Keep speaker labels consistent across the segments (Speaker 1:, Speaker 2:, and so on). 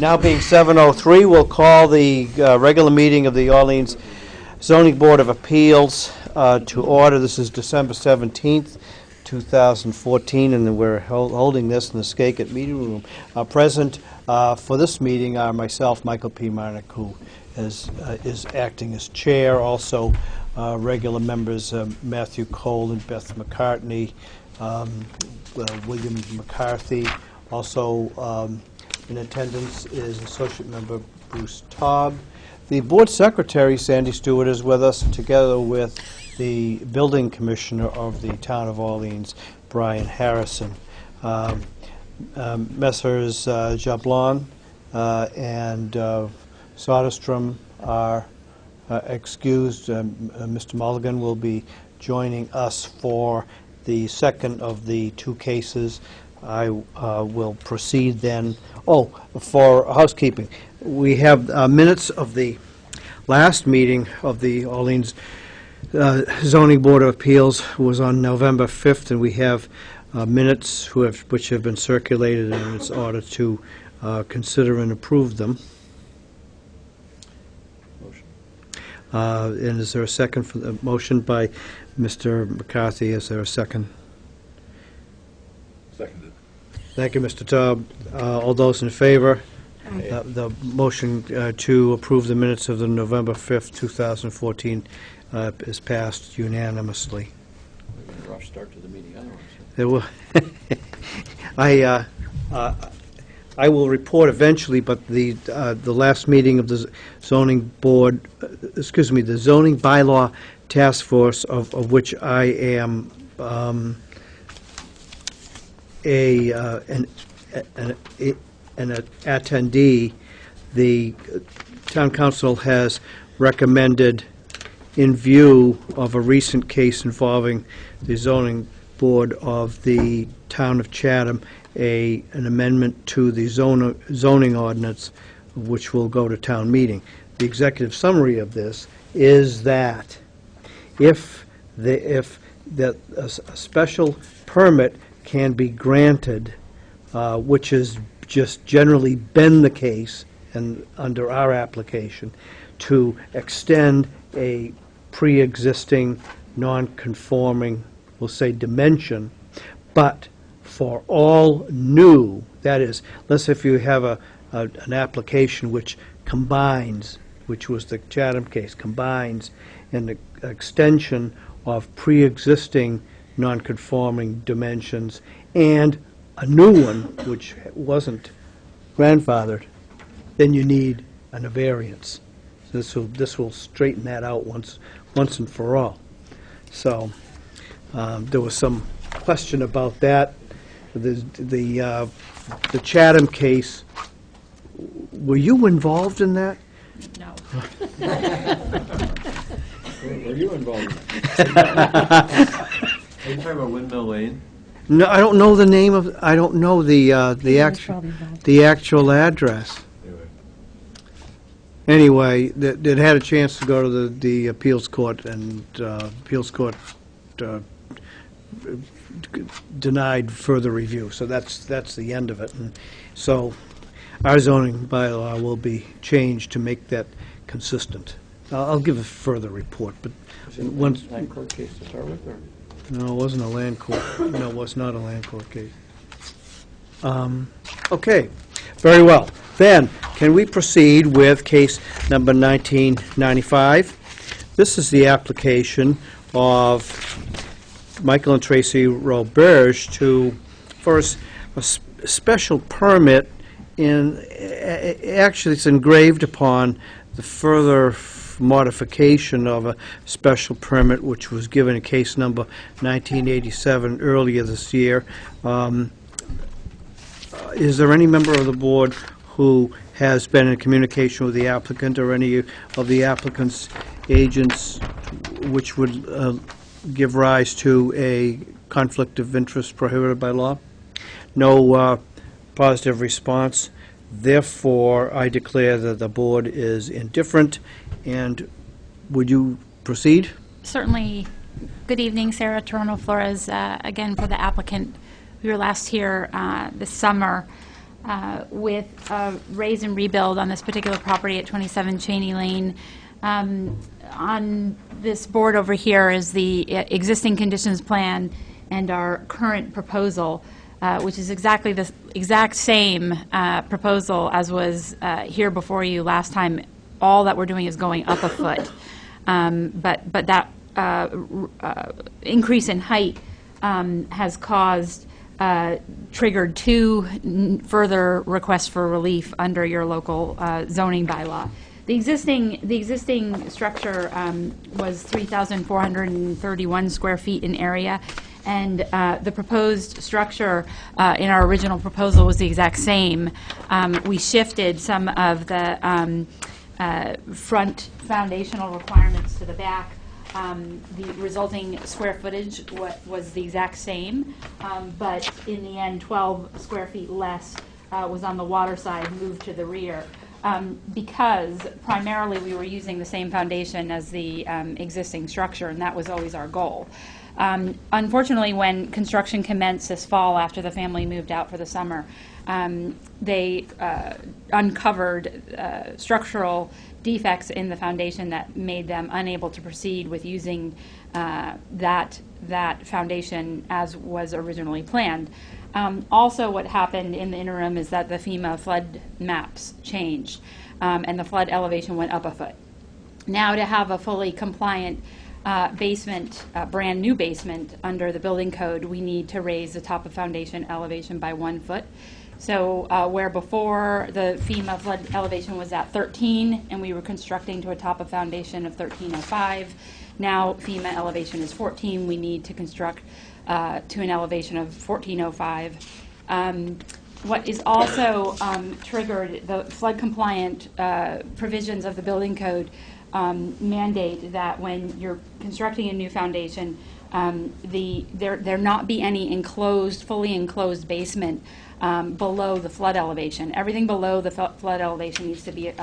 Speaker 1: Now being 7:03, we'll call the regular meeting of the Orleans Zoning Board of Appeals to order. This is December 17th, 2014, and we're holding this in the Skakit Meeting Room. Present for this meeting are myself, Michael P. Marnick, who is acting as chair. Also, regular members Matthew Cole and Beth McCartney, William McCarthy. Also in attendance is Associate Member Bruce Taub. The Board Secretary, Sandy Stewart, is with us, together with the Building Commissioner of the Town of Orleans, Brian Harrison. Messrs. Jablon and Soderstrom are excused. Mr. Mulligan will be joining us for the second of the two cases. I will proceed then. Oh, for housekeeping, we have minutes of the last meeting of the Orleans Zoning Board of Appeals was on November 5th, and we have minutes which have been circulated in its order to consider and approve them.
Speaker 2: Motion.
Speaker 1: And is there a second for the motion by Mr. McCarthy? Is there a second?
Speaker 2: Seconded.
Speaker 1: Thank you, Mr. Taub. All those in favor? The motion to approve the minutes of the November 5th, 2014 is passed unanimously.
Speaker 2: We're going to rush start to the meeting otherwise.
Speaker 1: There will I will report eventually, but the last meeting of the zoning board, the zoning bylaw task force, of which I am an attendee, the town council has recommended, in view of a recent case involving the zoning board of the town of Chatham, an amendment to the zoning ordinance, which will go to town meeting. The executive summary of this is that if a special permit can be granted, which has just generally been the case and under our application, to extend a pre-existing non-conforming, we'll say, dimension, but for all new, that is, let's say if you have an application which combines, which was the Chatham case, combines an extension of pre-existing non-conforming dimensions and a new one which wasn't grandfathered, then you need a variance. So this will straighten that out once and for all. So there was some question about that. The Chatham case, were you involved in that?
Speaker 3: No.
Speaker 2: Were you involved? Are you talking about Windmill Lane?
Speaker 1: No, I don't know the name of. I don't know the actual address. Anyway, that had a chance to go to the appeals court, and appeals court denied further review. So that's the end of it. And so our zoning bylaw will be changed to make that consistent. I'll give a further report, but once.
Speaker 2: Land court case to start with, or?
Speaker 1: No, it wasn't a land court. No, it was not a land court case. Okay, very well. Then, can we proceed with case number 1995? This is the application of Michael and Tracy Roberge for a special permit. Actually, it's engraved upon the further modification of a special permit which was given in case number 1987 earlier this year. Is there any member of the board who has been in communication with the applicant or any of the applicant's agents which would give rise to a conflict of interest prohibited by law? No positive response. Therefore, I declare that the board is indifferent. And would you proceed?
Speaker 3: Certainly. Good evening, Sarah Toronto Flores, again for the applicant. We were last here this summer. with raise and rebuild on this particular property at 27 Cheney Lane. On this board over here is the existing conditions plan and our current proposal, which is exactly the exact same proposal as was here before you last time. All that we're doing is going up a foot. But that increase in height has triggered two further requests for relief under your local zoning bylaw. The existing structure was 3,431 square feet in area, and the proposed structure in our original proposal was the exact same. We shifted some of the front foundational requirements to the back. The resulting square footage was the exact same, but in the end, 12 square feet less was on the water side, moved to the rear, because primarily we were using the same foundation as the existing structure, and that was always our goal. Unfortunately, when construction commenced this fall after the family moved out for the summer, they uncovered structural defects in the foundation that made them unable to proceed with using that foundation as was originally planned. Also, what happened in the interim is that the FEMA flood maps changed, and the flood elevation went up a foot. Now, to have a fully compliant basement, brand new basement under the building code, we need to raise the top of foundation elevation by 1 foot. So where before the FEMA flood elevation was at 13 and we were constructing to a top of foundation of 1305, now FEMA elevation is 14. We need to construct to an elevation of 1405. What is also triggered, the flood compliant provisions of the building code mandate that when you're constructing a new foundation, there not be any fully enclosed basement below the flood elevation. Everything below the flood elevation needs to be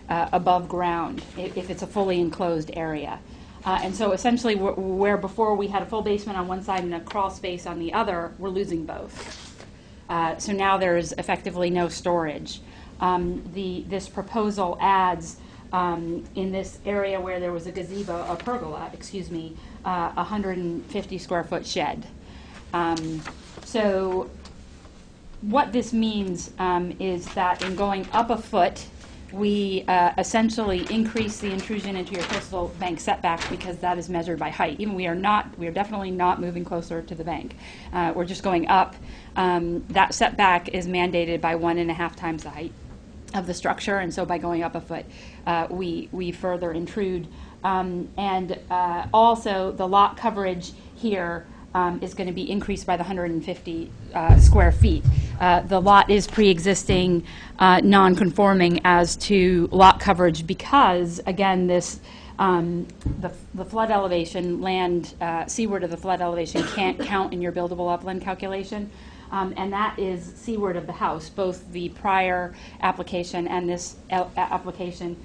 Speaker 3: above ground if it's a fully enclosed area. And so essentially where before we had a full basement on one side and a crawl space on the other, we're losing both. So now there's effectively no storage. This proposal adds in this area where there was a gazebo, a pergola, 150 square foot shed. So what this means is that in going up a foot, we essentially increase the intrusion into your coastal bank setback because that is measured by height. Even we are definitely not moving closer to the bank. We're just going up. That setback is mandated by 1.5 times the height of the structure, and so by going up a foot, we further intrude. And also the lot coverage here is going to be increased by the 150 square feet. The lot is pre-existing non-conforming as to lot coverage because, again, this the flood elevation, land seaward of the flood elevation can't count in your buildable upland calculation. And that is seaward of the house. Both the prior application and this application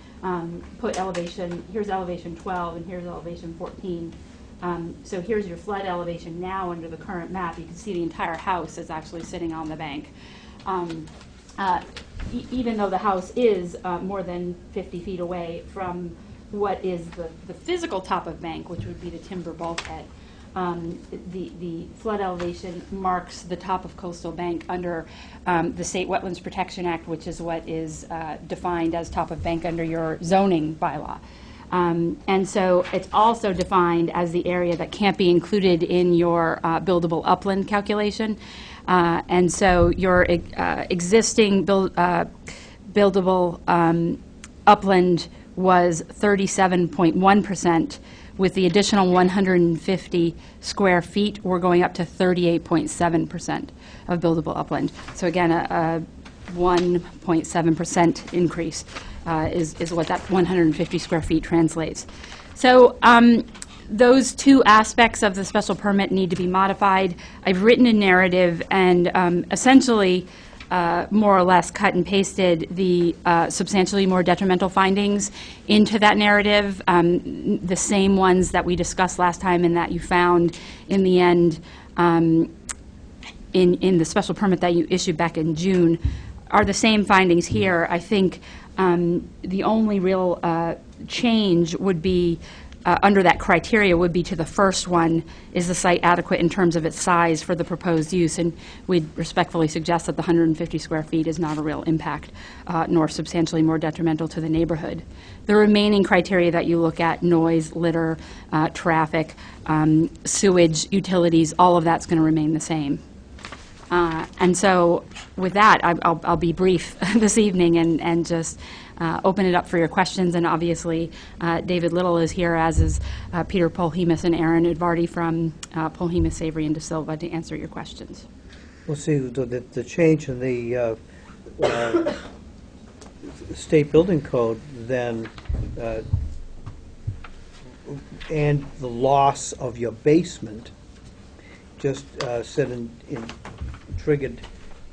Speaker 3: put elevation, here's elevation 12 and here's elevation 14. So here's your flood elevation now under the current map. You can see the entire house is actually sitting on the bank. Even though the house is more than 50 feet away from what is the physical top of bank, which would be the timber bulkhead. The flood elevation marks the top of coastal bank under the State Wetlands Protection Act, which is what is defined as top of bank under your zoning bylaw. And so it's also defined as the area that can't be included in your buildable upland calculation. And so your existing buildable upland was 37.1%. With the additional 150 square feet, we're going up to 38.7% of buildable upland. So again, a 1.7% increase is what that 150 square feet translates. So those two aspects of the special permit need to be modified. I've written a narrative and essentially more or less cut and pasted the substantially more detrimental findings into that narrative, the same ones that we discussed last time and that you found in the end in the special permit that you issued back in June are the same findings here. I think the only real change would be, under that criteria, would be to the first one, is the site adequate in terms of its size for the proposed use? And we'd respectfully suggest that the 150 square feet is not a real impact, nor substantially more detrimental to the neighborhood. The remaining criteria that you look at, noise, litter, traffic, sewage, utilities, all of that's going to remain the same. And so with that, I'll be brief this evening and just open it up for your questions. And obviously, David Little is here, as is Peter Polhemus and Aaron Udvardy from Polhemus, Savory, and De Silva to answer your questions.
Speaker 1: Well, see, the change in the state building code then, and the loss of your basement just triggered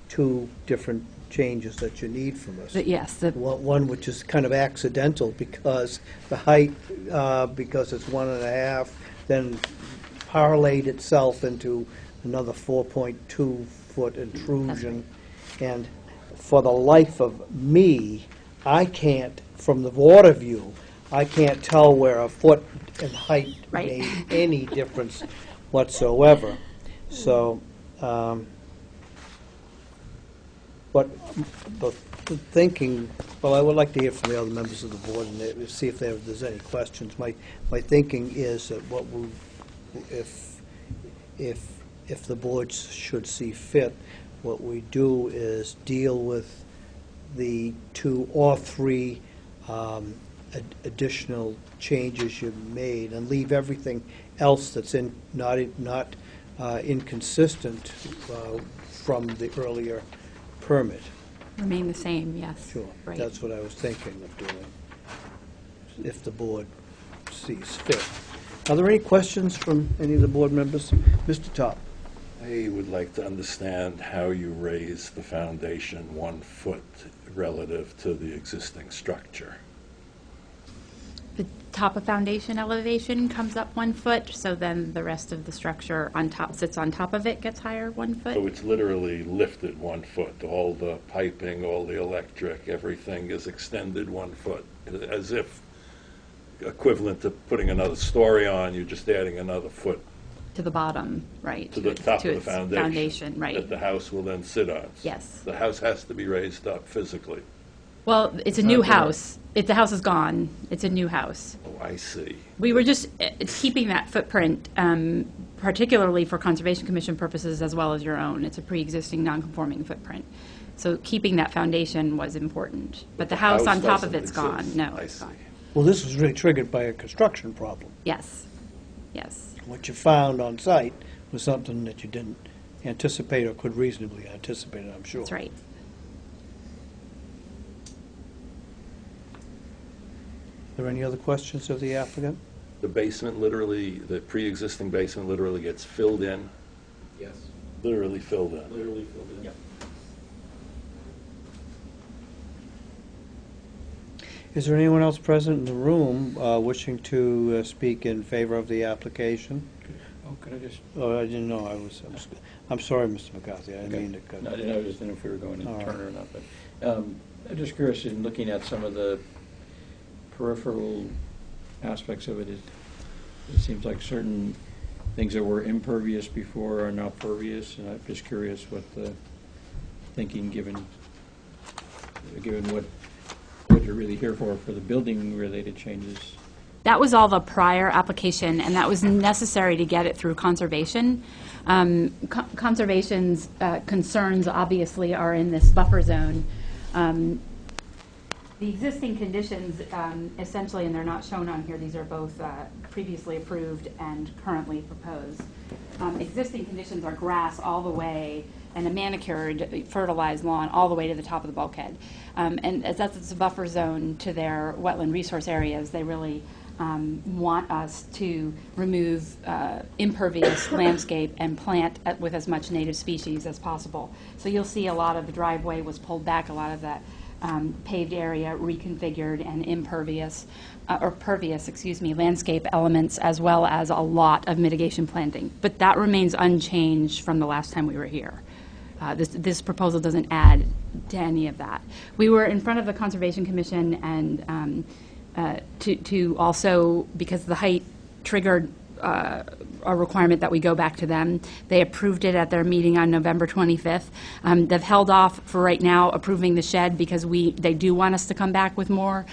Speaker 1: two different changes that you need from us.
Speaker 3: Yes.
Speaker 1: One which is kind of accidental because the height, because it's 1.5, then parlayed itself into another 4.2-foot intrusion. And for the life of me, I can't, from the water view, I can't tell where a foot in height
Speaker 3: Right.
Speaker 1: made any difference whatsoever. So, but the thinking, well, I would like to hear from the other members of the board and see if there's any questions. My thinking is that what we, if the board should see fit, what we do is deal with the 2 or 3 additional changes you've made and leave everything else that's not inconsistent from the earlier permit.
Speaker 3: Remain the same, yes.
Speaker 1: Sure.
Speaker 3: Right.
Speaker 1: That's what I was thinking of doing, if the board sees fit. Are there any questions from any of the board members? Mr. Top.
Speaker 4: I would like to understand how you raise the foundation 1 foot relative to the existing structure.
Speaker 3: The top of foundation elevation comes up 1 foot, so then the rest of the structure on top, sits on top of it, gets higher 1 foot.
Speaker 4: So it's literally lifted 1 foot. All the piping, all the electric, everything is extended 1 foot, as if equivalent to putting another story on, you're just adding another foot
Speaker 3: To the bottom, right.
Speaker 4: to the top of the
Speaker 3: its
Speaker 4: foundation.
Speaker 3: right.
Speaker 4: That the house will then sit on.
Speaker 3: Yes.
Speaker 4: The house has to be raised up physically.
Speaker 3: Well, it's a new house. The house is gone. It's a new house.
Speaker 4: Oh, I see.
Speaker 3: We were just keeping that footprint, particularly for Conservation Commission purposes as well as your own. It's a pre-existing non-conforming footprint. So keeping that foundation was important. But the house on top of
Speaker 4: doesn't
Speaker 3: it's gone.
Speaker 4: exist.
Speaker 3: No,
Speaker 4: I
Speaker 3: it's
Speaker 4: see.
Speaker 3: gone.
Speaker 1: Well, this was really triggered by a construction problem.
Speaker 3: Yes, yes.
Speaker 1: What you found on site was something that you didn't anticipate or could reasonably anticipate, I'm sure.
Speaker 3: That's right.
Speaker 1: Are there any other questions of the applicant?
Speaker 4: The basement literally, the pre-existing basement literally gets filled in?
Speaker 2: Yes.
Speaker 4: Literally filled in?
Speaker 2: Literally filled in. Yep.
Speaker 1: Is there anyone else present in the room wishing to speak in favor of the application?
Speaker 2: Oh, could I just,
Speaker 1: Oh, I didn't know. I'm sorry, Mr. McCarthy. I didn't
Speaker 2: okay.
Speaker 1: mean to cut.
Speaker 2: No, I just didn't know if we were going in
Speaker 1: All right.
Speaker 2: turn or not, but I'm just curious in looking at some of the peripheral aspects of it. It seems like certain things that were impervious before are now pervious, and I'm just curious what the thinking, given what you're really here for the building-related changes.
Speaker 3: That was all the prior application, and that was necessary to get it through conservation. Conservation's concerns obviously are in this buffer zone. The existing conditions, essentially, and they're not shown on here, these are both previously approved and currently proposed. Existing conditions are grass all the way and a manicured, fertilized lawn all the way to the top of the bulkhead. And as that's a buffer zone to their wetland resource areas, they really want us to remove impervious landscape and plant with as much native species as possible. So you'll see a lot of the driveway was pulled back, a lot of that paved area reconfigured and impervious, or pervious, excuse me, landscape elements, as well as a lot of mitigation planting. But that remains unchanged from the last time we were here. This proposal doesn't add to any of that. We were in front of the Conservation Commission and to also, because the height triggered a requirement that we go back to them. They approved it at their meeting on November 25th. They've held off for right now approving the shed because they do want us to come back with more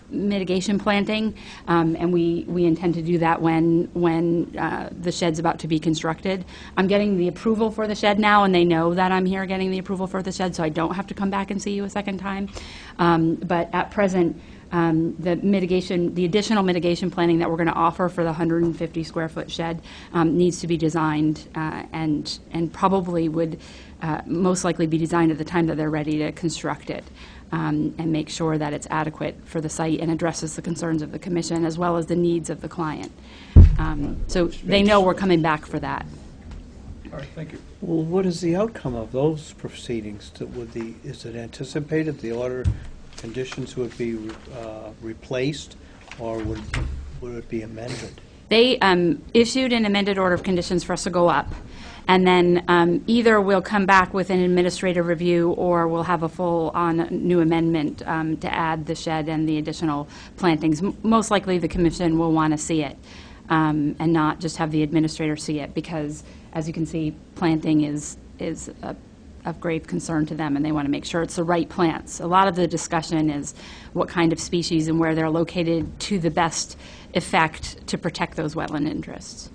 Speaker 3: mitigation planting, and we intend to do that when the shed's about to be constructed. I'm getting the approval for the shed now, and they know that I'm here getting the approval for the shed, so I don't have to come back and see you a second time. But at present, the additional mitigation planning that we're going to offer for the 150 square foot shed needs to be designed and probably would most likely be designed at the time that they're ready to construct it, and make sure that it's adequate for the site and addresses the concerns of the commission as well as the needs of the client. So they know we're coming back for that.
Speaker 2: All right, thank you.
Speaker 1: Well, what is the outcome of those proceedings? Is it anticipated the order conditions would be replaced, or would it be amended?
Speaker 3: They issued an amended order of conditions for us to go up, and then either we'll come back with an administrative review or we'll have a full-on new amendment to add the shed and the additional plantings. Most likely the commission will want to see it and not just have the administrator see it, because as you can see, planting is of grave concern to them, and they want to make sure it's the right plants. A lot of the discussion is what kind of species and where they're located to the best effect to protect those wetland interests.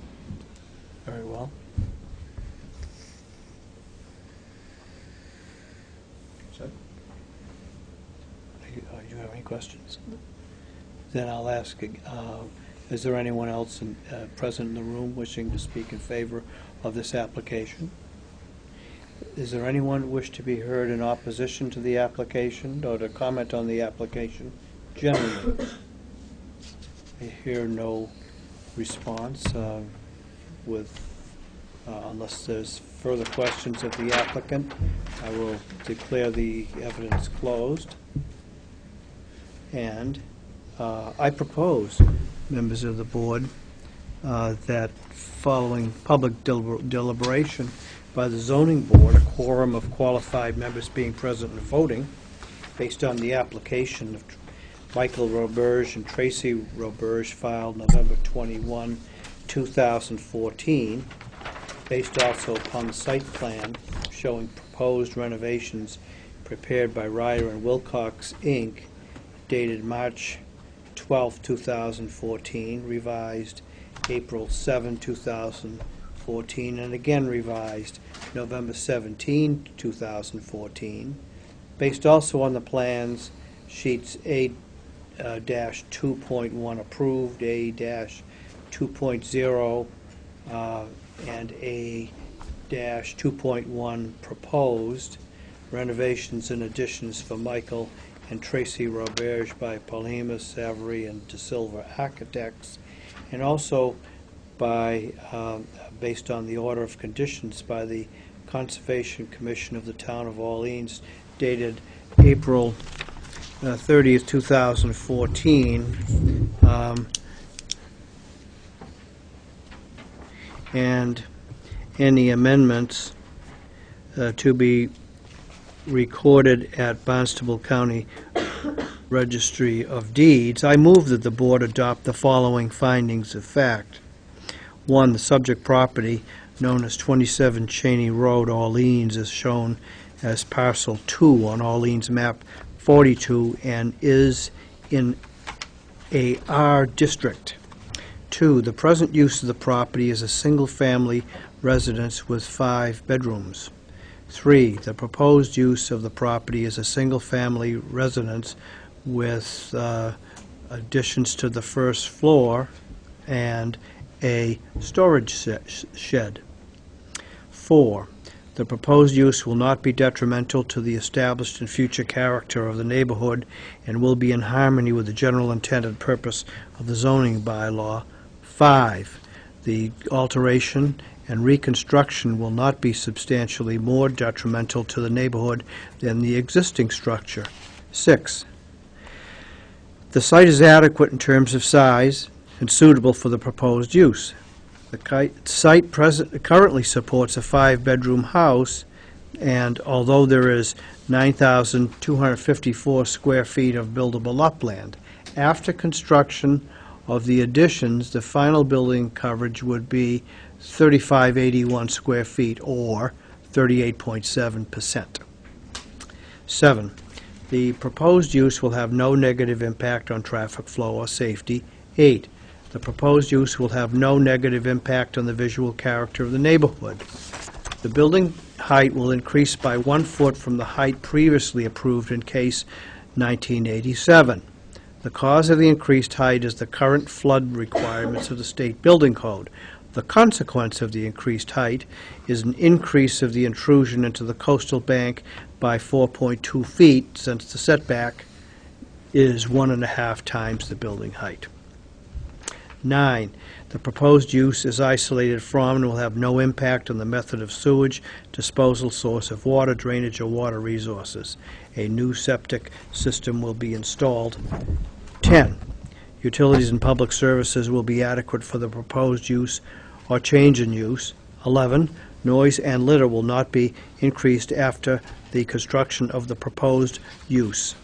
Speaker 1: Very well.
Speaker 2: So,
Speaker 1: Do you have any questions? Then I'll ask, is there anyone else present in the room wishing to speak in favor of this application? Is there anyone who wish to be heard in opposition to the application or to comment on the application generally? I hear no response unless there's further questions of the applicant. I will declare the evidence closed. And I propose, members of the board, that following public deliberation by the zoning board, a quorum of qualified members being present and voting, based on the application of Michael Roberge and Tracy Roberge filed November 21, 2014, based also upon the site plan showing proposed renovations prepared by Ryder and Wilcox, Inc., dated March 12, 2014, revised April 7, 2014, and again revised November 17, 2014, based also on the plans sheets A-2.1 approved, A-2.0, and A-2.1 proposed, renovations and additions for Michael and Tracy Roberge by Polhemus, Savory, and De Silva Architects, and also by, based on the order of conditions by the Conservation Commission of the Town of Orleans, dated April 30th, 2014, and any amendments to be recorded at Barnstable County Registry of Deeds. I move that the board adopt the following findings of fact. 1, the subject property, known as 27 Cheney Road, Orleans, is shown as parcel 2 on Orleans map 42 and is in a R district. 2, the present use of the property is a single-family residence with 5 bedrooms. 3, the proposed use of the property is a single-family residence with additions to the first floor and a storage shed. 4, the proposed use will not be detrimental to the established and future character of the neighborhood and will be in harmony with the general intent and purpose of the zoning bylaw. 5, the alteration and reconstruction will not be substantially more detrimental to the neighborhood than the existing structure. 6, the site is adequate in terms of size and suitable for the proposed use. The site currently supports a 5-bedroom house, and although there is 9,254 square feet of buildable upland, after construction of the additions, the final building coverage would be 3,581 square feet, or 38.7%. 7, the proposed use will have no negative impact on traffic flow or safety. 8, the proposed use will have no negative impact on the visual character of the neighborhood. The building height will increase by 1 foot from the height previously approved in case 1987. The cause of the increased height is the current flood requirements of the state building code. The consequence of the increased height is an increase of the intrusion into the coastal bank by 4.2 feet, since the setback is 1.5 times the building height. 9, the proposed use is isolated from and will have no impact on the method of sewage disposal, source of water, drainage, or water resources. A new septic system will be installed. 10, utilities and public services will be adequate for the proposed use or change in use. 11, noise and litter will not be increased after the construction of the proposed use.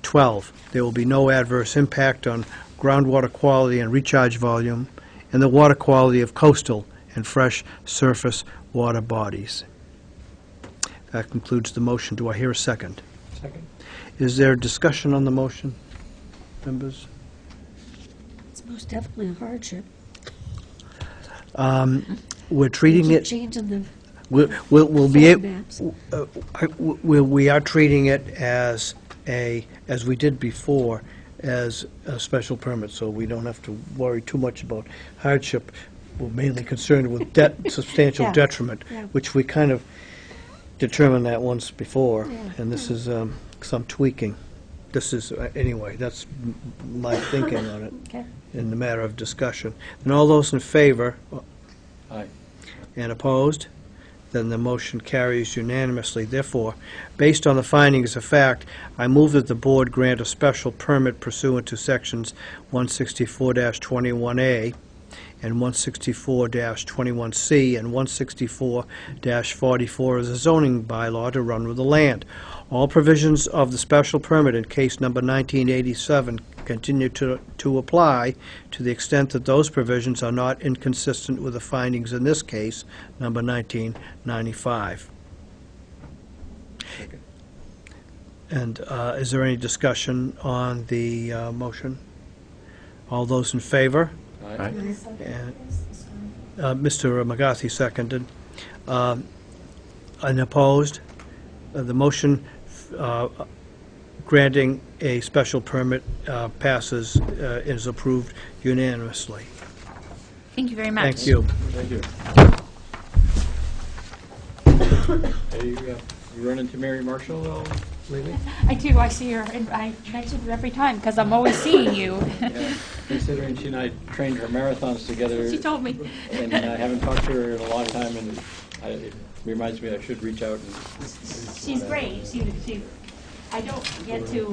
Speaker 1: 12, there will be no adverse impact on groundwater quality and recharge volume, and the water quality of coastal and fresh surface water bodies. That concludes the motion. Do I hear a second?
Speaker 2: Second.
Speaker 1: Is there discussion on the motion, members?
Speaker 5: It's most definitely a hardship.
Speaker 1: We're treating
Speaker 5: Keep
Speaker 1: it,
Speaker 5: changing the
Speaker 1: we'll be able,
Speaker 5: maps.
Speaker 1: we are treating it as we did before, as a special permit, so we don't have to worry too much about hardship. We're mainly concerned with substantial
Speaker 5: Yeah,
Speaker 1: detriment,
Speaker 5: yeah.
Speaker 1: which we kind of determined that once before,
Speaker 5: Yeah,
Speaker 1: and this is some tweaking. This is, anyway, that's my thinking on it
Speaker 5: Okay.
Speaker 1: in the matter of discussion. And all those in favor
Speaker 2: Aye.
Speaker 1: and opposed, then the motion carries unanimously. Therefore, based on the findings of fact, I move that the board grant a special permit pursuant to sections 164-21A and 164-21C and 164-44 of the zoning bylaw to run with the land. All provisions of the special permit in case number 1987 continue to apply to the extent that those provisions are not inconsistent with the findings in this case, number 1995.
Speaker 2: Second.
Speaker 1: And is there any discussion on the motion? All those in favor?
Speaker 2: Aye.
Speaker 1: And, Mr. McCarthy seconded. Unopposed? The motion granting a special permit passes, is approved unanimously.
Speaker 3: Thank you very much.
Speaker 1: Thank you.
Speaker 2: Thank you. Hey, you run into Mary Marshall lately?
Speaker 3: I do, I see her, and I mention her every time, because I'm always seeing you.
Speaker 2: Yeah. Considering she and I trained her marathons together.
Speaker 3: She told me.
Speaker 2: And I haven't talked to her in a long time, and it reminds me I should reach out and.
Speaker 3: She's great. I don't get to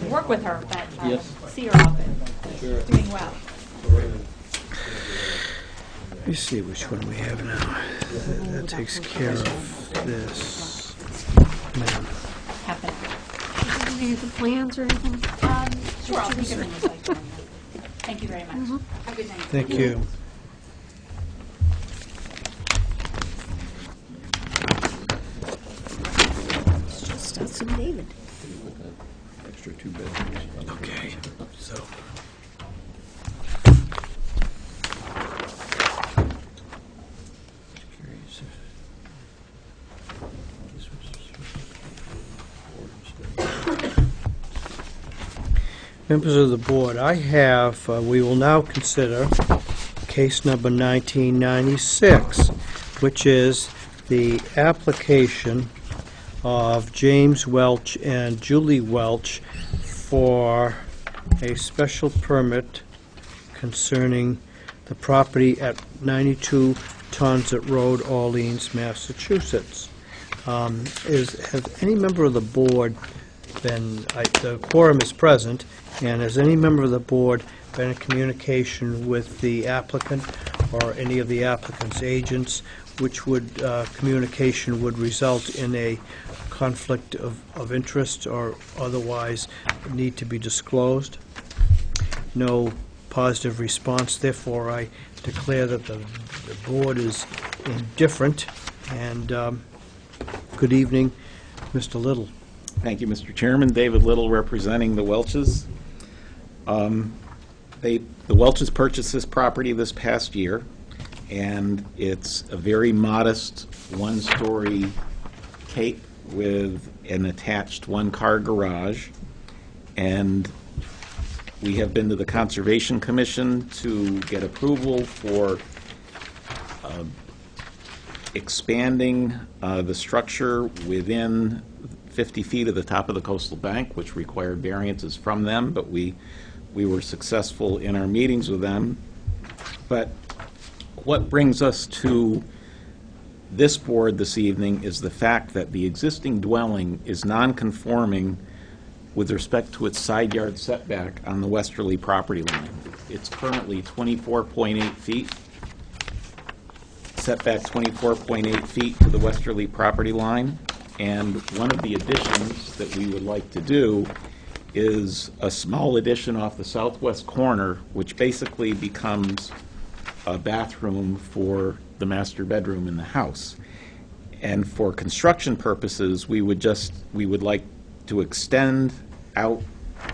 Speaker 3: work with her, but
Speaker 2: Yes.
Speaker 3: see her often.
Speaker 2: Sure.
Speaker 3: Doing well.
Speaker 1: Let me see which one we have now. That takes care of this. Now,
Speaker 3: Happen.
Speaker 5: Any of the plans or anything?
Speaker 3: Sure, I'll take everything aside for you. Thank you very much. Have a good night.
Speaker 1: thank you.
Speaker 5: It's just us and David.
Speaker 2: Extra 2 bedrooms.
Speaker 1: Okay, so.
Speaker 2: Curious if this was.
Speaker 1: Members of the board, I have, we will now consider case number 1996, which is the application of James Welch and Julie Welch for a special permit concerning the property at 92 Tonset Road, Orleans, Massachusetts. Has any member of the board the quorum is present, and has any member of the board been in communication with the applicant or any of the applicant's agents, which would, communication would result in a conflict of interest or otherwise need to be disclosed? No positive response, therefore I declare that the board is indifferent, and good evening, Mr. Little.
Speaker 6: Thank you, Mr. Chairman. David Little, representing the Welches. The Welches purchased this property this past year, and it's a very modest one-story cape with an attached one-car garage. And we have been to the Conservation Commission to get approval for expanding the structure within 50 feet of the top of the coastal bank, which required variances from them, but we were successful in our meetings with them. But what brings us to this board this evening is the fact that the existing dwelling is non-conforming with respect to its side yard setback on the westerly property line. It's currently 24.8 feet, setback 24.8 feet to the westerly property line. And one of the additions that we would like to do is a small addition off the southwest corner, which basically becomes a bathroom for the master bedroom in the house. And for construction purposes, we would like to extend out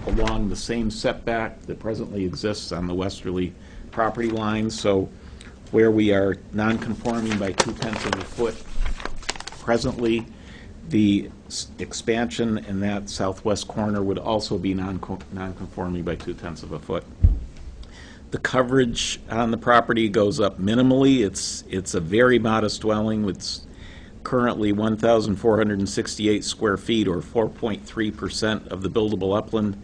Speaker 6: along the same setback that presently exists on the westerly property line. So where we are non-conforming by 2/10 of a foot presently, the expansion in that southwest corner would also be non-conforming by 2/10 of a foot. The coverage on the property goes up minimally. It's a very modest dwelling with currently 1,468 square feet, or 4.3% of the buildable upland,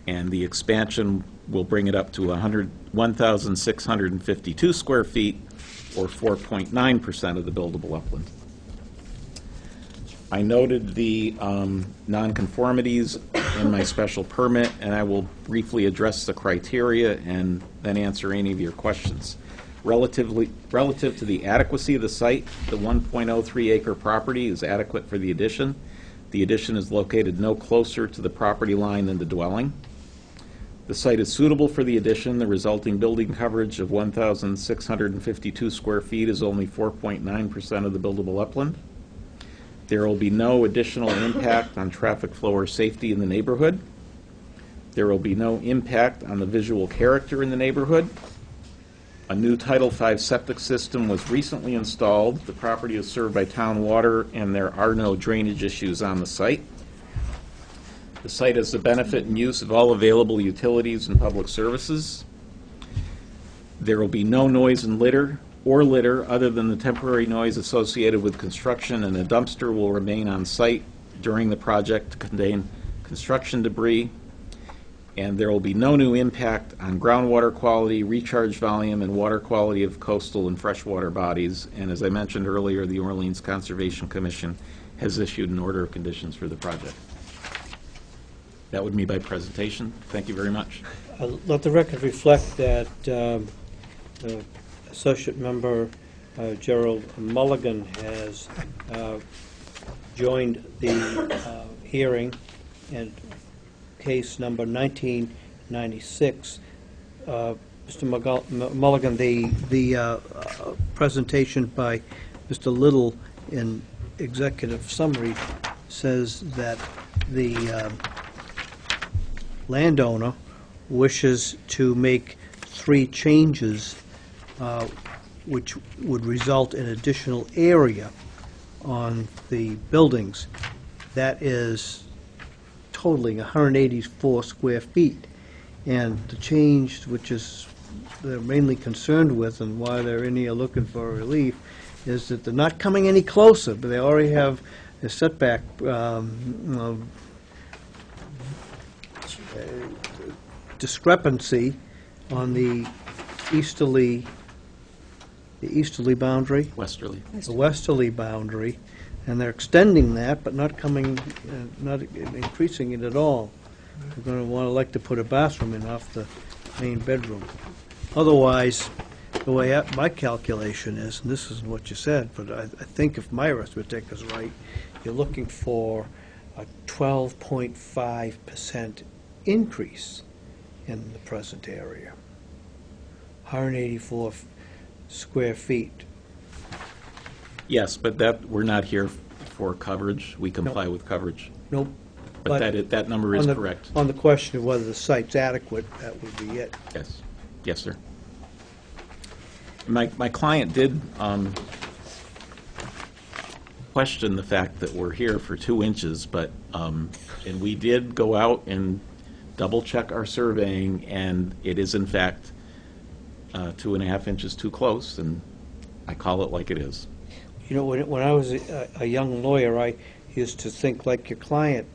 Speaker 6: and the expansion will bring it up to 1,652 square feet, or 4.9% of the buildable upland. I noted the nonconformities in my special permit, and I will briefly address the criteria and then answer any of your questions. Relative to the adequacy of the site, the 1.03 acre property is adequate for the addition. The addition is located no closer to the property line than the dwelling. The site is suitable for the addition. The resulting building coverage of 1,652 square feet is only 4.9% of the buildable upland. There will be no additional impact on traffic flow or safety in the neighborhood. There will be no impact on the visual character in the neighborhood. A new Title V septic system was recently installed. The property is served by town water, and there are no drainage issues on the site. The site has the benefit and use of all available utilities and public services. There will be no noise and litter other than the temporary noise associated with construction, and a dumpster will remain on site during the project to contain construction debris. And there will be no new impact on groundwater quality, recharge volume, and water quality of coastal and freshwater bodies. And as I mentioned earlier, the Orleans Conservation Commission has issued an order of conditions for the project. That would be my presentation. Thank you very much.
Speaker 1: Let the record reflect that Associate Member Gerald Mulligan has joined the hearing, and case number 1996. Mr. Mulligan, the presentation by Mr. Little in executive summary says that the landowner wishes to make 3 changes which would result in additional area on the buildings. That is totaling 184 square feet. And the change, which is they're mainly concerned with and why they're in here looking for relief, is that they're not coming any closer, but they already have a setback discrepancy on the easterly boundary.
Speaker 6: Westerly.
Speaker 1: The westerly boundary, And they're extending that, but not not increasing it at all. We're going to like to put a bathroom in off the main bedroom. Otherwise, the way my calculation is, and this isn't what you said, but I think if my arithmetic is right, you're looking for a 12.5% increase in the present area. 184 square feet.
Speaker 6: Yes, but that, we're not here for coverage. We comply with coverage.
Speaker 1: Nope.
Speaker 6: But that number is
Speaker 1: on the-
Speaker 6: correct.
Speaker 1: On the question of whether the site's adequate, that would be it.
Speaker 6: Yes. Yes, sir. My client did question the fact that we're here for 2 inches, but, and we did go out and double-check our surveying, and it is in fact 2.5 inches too close, and I call it like it is.
Speaker 1: You know, when I was a young lawyer, I used to think like your client.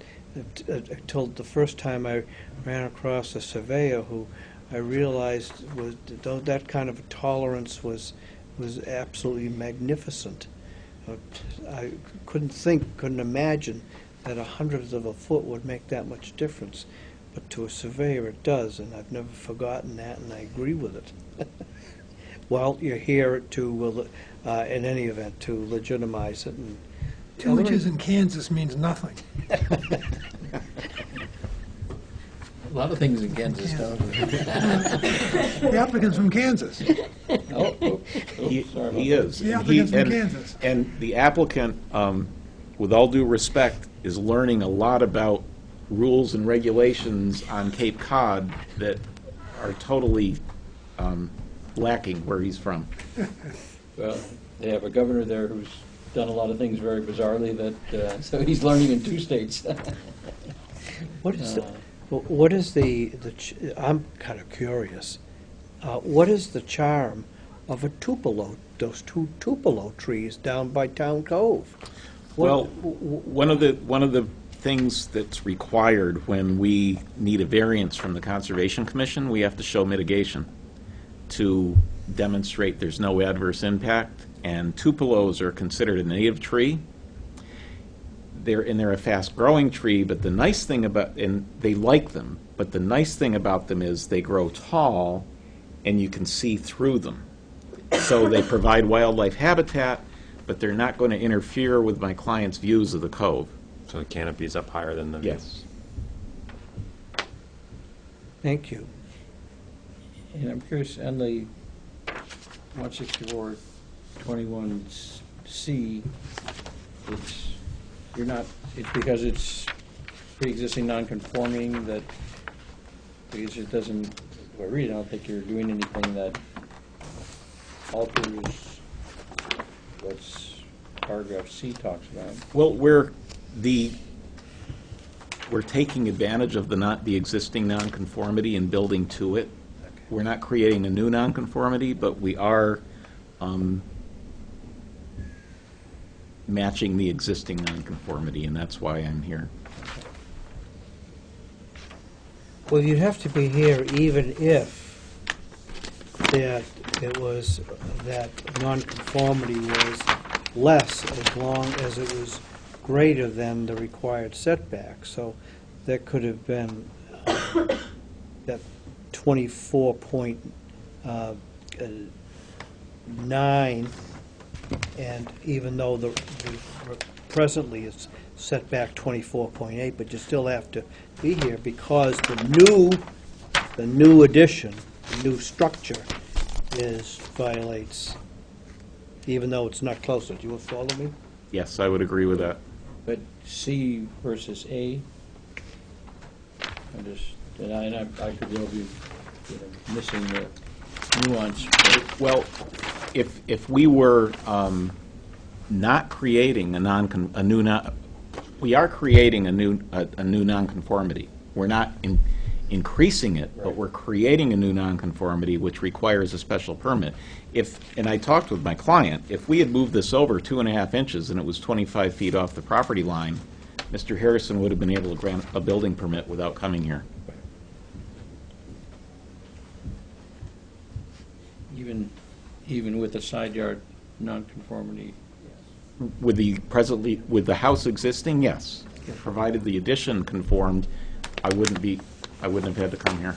Speaker 1: Until the first time I ran across a surveyor who I realized was that kind of a tolerance was absolutely magnificent. I couldn't imagine that 1/100th of a foot would make that much difference. But to a surveyor, it does, and I've never forgotten that, and I agree with it. Well, you're here to, in any event, to legitimize it. And
Speaker 7: 2 inches in Kansas means nothing.
Speaker 2: A lot of things in Kansas don't.
Speaker 7: The applicant's from Kansas.
Speaker 6: He
Speaker 2: Sorry about
Speaker 6: he
Speaker 2: that.
Speaker 6: is.
Speaker 7: The
Speaker 6: And he-
Speaker 7: applicant's from
Speaker 6: and-
Speaker 7: Kansas.
Speaker 6: And the applicant, with all due respect, is learning a lot about rules and regulations on Cape Cod that are totally lacking where he's from.
Speaker 2: Well, they have a governor there who's done a lot of things very bizarrely that, so he's learning in 2 states.
Speaker 1: What is I'm kind of curious. What is the charm of a tupelo, those 2 tupelo trees down by Town Cove?
Speaker 6: Well, one of the things that's required when we need a variance from the Conservation Commission, we have to show mitigation to demonstrate there's no adverse impact, and tupelos are considered a native tree. They're a fast-growing tree, but the nice thing about, and they like them, but the nice thing about them is they grow tall and you can see through them. So they provide wildlife habitat, but they're not going to interfere with my client's views of the cove.
Speaker 8: So the canopy's up higher than the...
Speaker 6: Yes.
Speaker 1: Thank you.
Speaker 2: And I'm curious, on the 164-21C, it's because it's pre-existing non-conforming that, because it doesn't, if I read it, I don't think you're doing anything that alters what's paragraph C talks about.
Speaker 6: Well, we're taking advantage of the existing nonconformity and building to it. We're not creating a new nonconformity, but we are matching the existing nonconformity, and that's why I'm here.
Speaker 1: Well, you'd have to be here even if that nonconformity was less, as long as it was greater than the required setback. So there could have been that 24.9, and even though the presently it's set back 24.8, but you still have to be here because the new addition, the new structure violates, even though it's not closer. Do you follow me?
Speaker 6: Yes, I would agree with that.
Speaker 2: But C versus A, I could well be missing the nuance. But
Speaker 6: Well, if we were not creating we are creating a new nonconformity. We're not increasing it, but we're creating a new nonconformity which requires a special permit. And I talked with my client, if we had moved this over 2.5 inches and it was 25 feet off the property line, Mr. Harrison would have been able to grant a building permit without coming here.
Speaker 2: even with the side yard nonconformity,
Speaker 6: With the house existing, yes. Provided the addition conformed, I wouldn't have had to come here.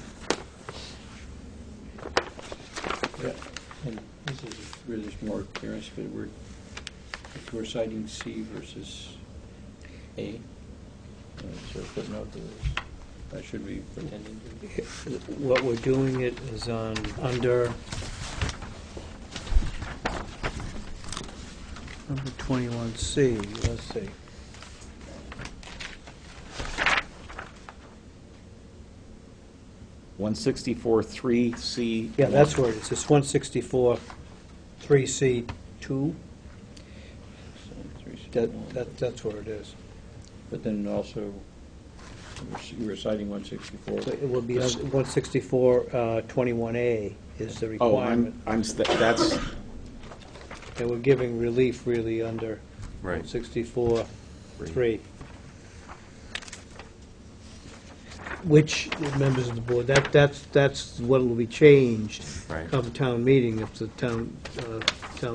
Speaker 2: Yeah, and this is really just more clearance, but we're citing C versus A. So footnote to this. That should be pretending to.
Speaker 1: What we're doing it is under number 21C, let's see.
Speaker 6: (164.3)(C).
Speaker 1: Yeah, that's where it is, it's 164, 3C2, that's where it is.
Speaker 2: But then also, you were citing 164.
Speaker 1: So it will be 164, 21A is the
Speaker 6: Oh,
Speaker 1: requirement.
Speaker 6: that's,
Speaker 1: And we're giving relief really under
Speaker 8: Right.
Speaker 1: 64, 3. Which, members of the board, that's what will be changed
Speaker 8: Right.
Speaker 1: come town meeting, if the town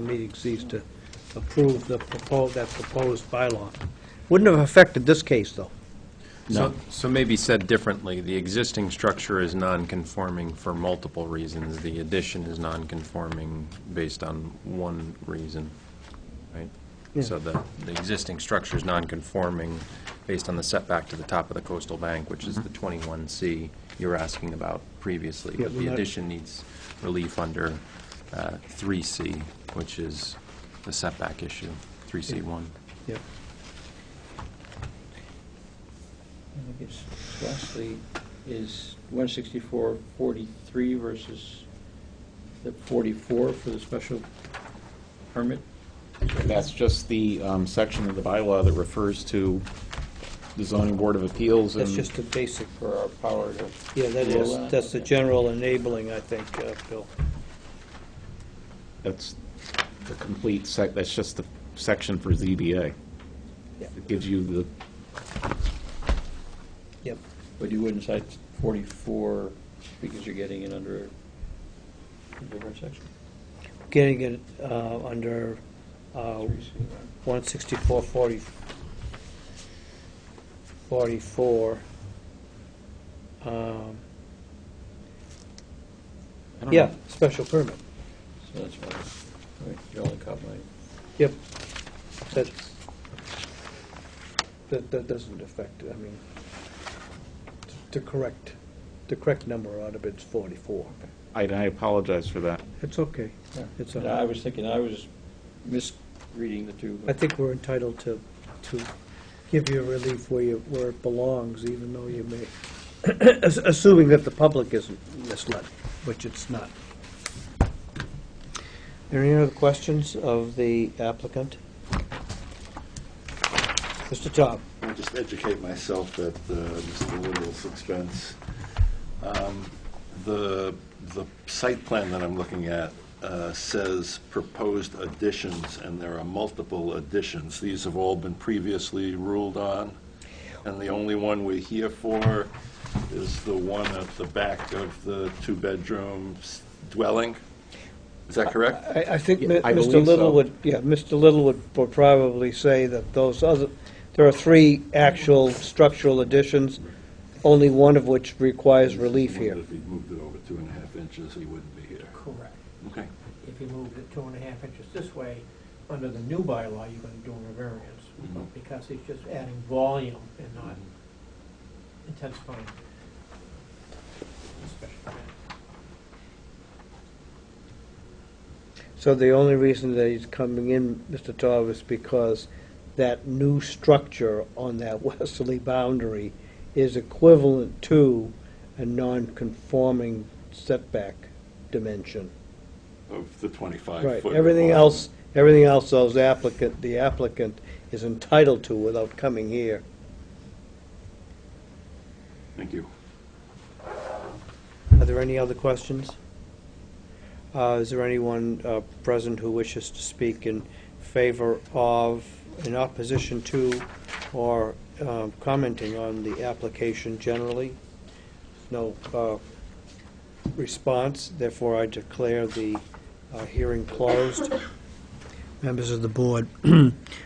Speaker 1: meeting sees to approve that proposed bylaw. Wouldn't have affected this case, though.
Speaker 6: no.
Speaker 8: So maybe said differently, the existing structure is non-conforming for multiple reasons. The addition is non-conforming based on one reason, right?
Speaker 1: Yeah.
Speaker 8: So the existing structure is non-conforming based on the setback to the top of the coastal bank, which is the 21C you were asking about previously.
Speaker 1: Yeah,
Speaker 8: But
Speaker 1: we're
Speaker 8: the
Speaker 1: not-
Speaker 8: addition needs relief under 3C, which is the setback issue, 3C1.
Speaker 1: Yep.
Speaker 2: I guess lastly, is 164-43 versus the 44 for the special permit?
Speaker 6: That's just the section of the bylaw that refers to the zoning board of appeals and...
Speaker 1: That's just a basic,
Speaker 2: For our power to.
Speaker 1: yeah, that
Speaker 2: rule
Speaker 1: is,
Speaker 2: that?
Speaker 1: that's the general enabling, I think, Bill.
Speaker 6: That's the complete that's just the section for ZBA.
Speaker 1: Yeah.
Speaker 6: It gives you the,
Speaker 1: Yep.
Speaker 2: But you wouldn't cite 44 because you're getting it under a different section?
Speaker 1: Getting it under
Speaker 2: 3C, right?
Speaker 1: 164, 44.
Speaker 6: I don't
Speaker 1: Yeah,
Speaker 6: know.
Speaker 1: special permit.
Speaker 2: So that's why, right, you only caught my,
Speaker 1: Yep. That doesn't affect, I mean, the correct number out of it's 44.
Speaker 6: I apologize for that.
Speaker 1: It's okay.
Speaker 2: yeah.
Speaker 1: It's
Speaker 2: And
Speaker 1: all
Speaker 2: I
Speaker 1: right.
Speaker 2: was thinking, I was misreading the two.
Speaker 1: I think we're entitled to give you relief where it belongs, even though you may, assuming that the public isn't misled, which it's not. Any other questions of the applicant? Mr. Todd?
Speaker 4: I'll just educate myself at Mr. Little's expense. The site plan that I'm looking at says proposed additions, and there are multiple additions. These have all been previously ruled on, and the only one we're here for is the one at the back of the two-bedroom dwelling. Is that correct?
Speaker 1: I think
Speaker 6: Yeah, I
Speaker 1: Mr.
Speaker 6: believe
Speaker 1: Little
Speaker 6: so.
Speaker 1: would, Mr. Little would probably say that there are 3 actual structural additions, only one of which requires relief here.
Speaker 4: If he moved it over 2.5 inches, he wouldn't be here.
Speaker 9: Correct.
Speaker 4: Okay.
Speaker 9: If you moved it 2.5 inches this way, under the new bylaw, you're gonna do a variance, because he's just adding volume and not intensifying the special permit.
Speaker 1: So the only reason that he's coming in, Mr. Todd, is because that new structure on that westerly boundary is equivalent to a non-conforming setback dimension.
Speaker 4: Of the 25-foot.
Speaker 1: Right, everything else, the applicant is entitled to without coming here.
Speaker 4: Thank you.
Speaker 1: Are there any other questions? Is there anyone present who wishes to speak in favor of, in opposition to, or commenting on the application generally? No response, therefore I declare the hearing closed. members of the board,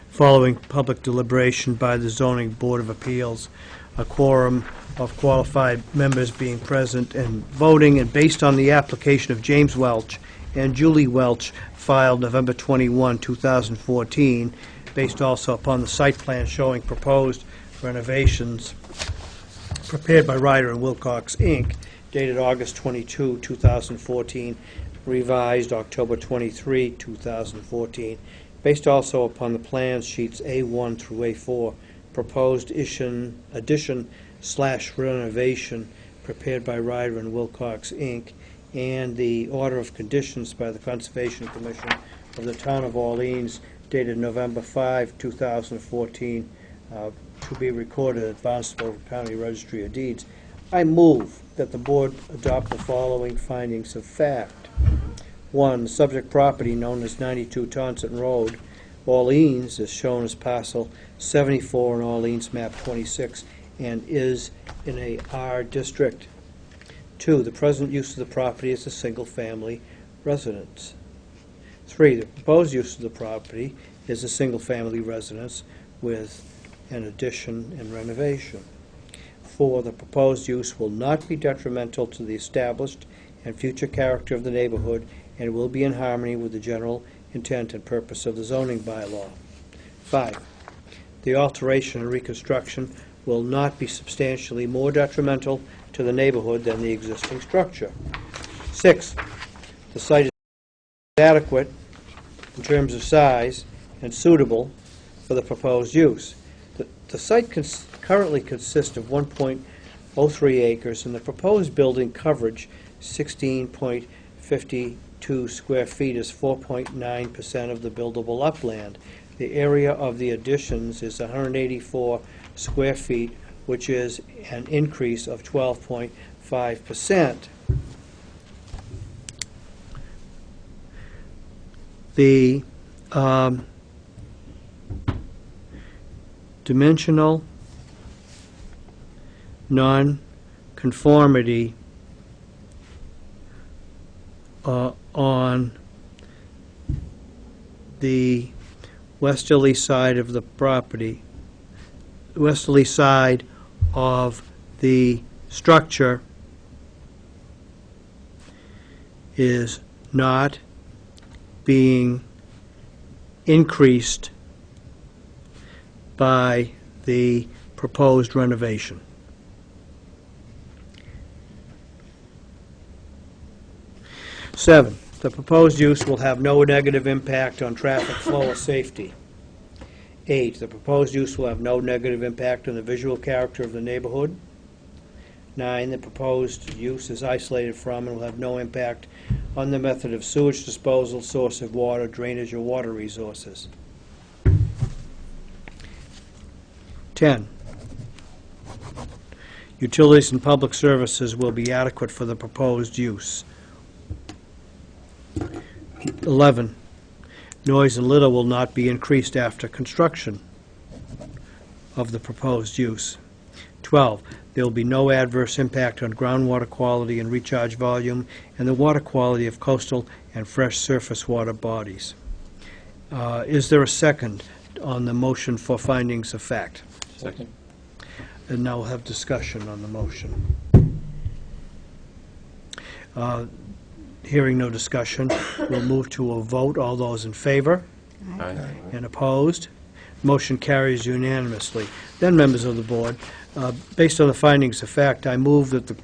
Speaker 1: following public deliberation by the Zoning Board of Appeals, a quorum of qualified members being present and voting, and based on the application of James Welch and Julie Welch filed November 21, 2014, based also upon the site plan showing proposed renovations prepared by Ryder and Wilcox, Inc., dated August 22, 2014, revised October 23, 2014, based also upon the plans sheets A1 through A4, proposed addition/renovation prepared by Ryder and Wilcox, Inc., and the order of conditions by the Conservation Commission of the Town of Orleans dated November 5, 2014, to be recorded at Barnstable County Registry of Deeds. I move that the board adopt the following findings of fact. 1, the subject property known as 92 Taunton Road, Orleans, is shown as parcel 74 in Orleans map 26 and is in a R district. 2, the present use of the property is a single-family residence. 3, the proposed use of the property is a single-family residence with an addition and renovation. 4, the proposed use will not be detrimental to the established and future character of the neighborhood and will be in harmony with the general intent and purpose of the zoning bylaw. 5, the alteration and reconstruction will not be substantially more detrimental to the neighborhood than the existing structure. 6, the site is adequate in terms of size and suitable for the proposed use. The site currently consists of 1.03 acres, and the proposed building coverage, 16.52 square feet, is 4.9% of the buildable upland. The area of the additions is 184 square feet, which is an increase of 12.5%. The dimensional non-conformity on the westerly side of the property, westerly side of the structure, is not being increased by the proposed renovation. Seven, the proposed use will have no negative impact on traffic flow or safety. 8, the proposed use will have no negative impact on the visual character of the neighborhood. 9, the proposed use is isolated from and will have no impact on the method of sewage disposal, source of water, drainage, or water resources. 10, utilities and public services will be adequate for the proposed use. 11, noise and litter will not be increased after construction of the proposed use. 12, there will be no adverse impact on groundwater quality and recharge volume and the water quality of coastal and fresh surface water bodies. Is there a second on the motion for findings of fact?
Speaker 2: Second.
Speaker 1: And now we'll have discussion on the motion. Hearing no discussion, we'll move to a vote. All those in favor?
Speaker 8: Aye.
Speaker 1: And opposed? Motion carries unanimously. Then, members of the board, based on the findings of fact, I move that the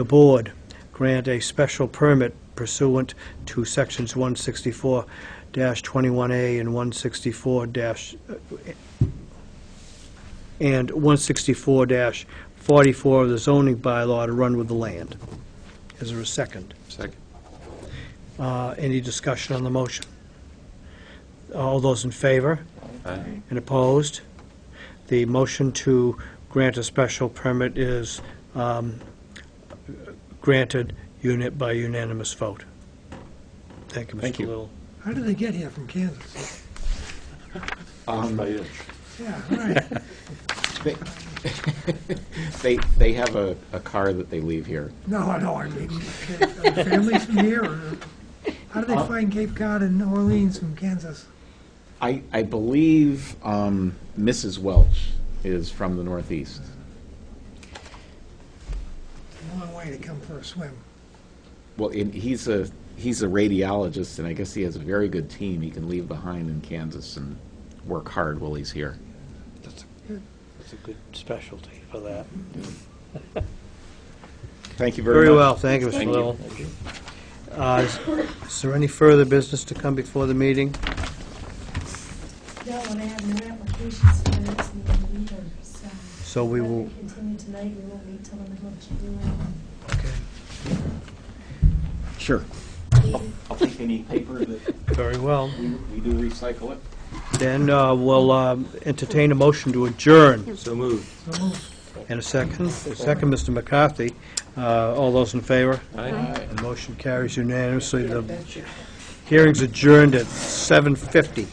Speaker 1: board grant a special permit pursuant to sections 164-21A and 164-44 of the zoning bylaw to run with the land. Is there a second?
Speaker 8: Second.
Speaker 1: Any discussion on the motion? All those in favor?
Speaker 8: Aye.
Speaker 1: And opposed? The motion to grant a special permit is granted by unanimous vote. Thank you,
Speaker 6: Thank
Speaker 1: Mr.
Speaker 6: you.
Speaker 1: Little.
Speaker 7: How did they get here from Kansas?
Speaker 4: By inch.
Speaker 7: Yeah, right.
Speaker 6: They have a car that they leave here.
Speaker 7: No, I mean, are the families from here, or? How do they find Cape Cod and New Orleans from Kansas?
Speaker 6: I believe Mrs. Welch is from the Northeast.
Speaker 7: A long way to come for a swim.
Speaker 6: Well, he's a radiologist, and I guess he has a very good team he can leave behind in Kansas and work hard while he's here.
Speaker 1: That's a good specialty for that.
Speaker 6: Thank you very much.
Speaker 1: Very well, thank you, Mr.
Speaker 2: Thank you.
Speaker 1: Little. Is there any further business to come before the meeting?
Speaker 10: No, and I have no applications for the next meeting either, so.
Speaker 1: So we will,
Speaker 10: If we continue tonight, we won't meet till the middle of January.
Speaker 1: okay,
Speaker 6: Sure. I'll take any paper that
Speaker 1: very well.
Speaker 6: we do recycle it.
Speaker 1: Then we'll entertain a motion to adjourn.
Speaker 2: So moved.
Speaker 1: And a second? Second, Mr. McCarthy. All those in favor?
Speaker 2: Aye.
Speaker 1: And motion carries unanimously. The hearing's adjourned at 7:50.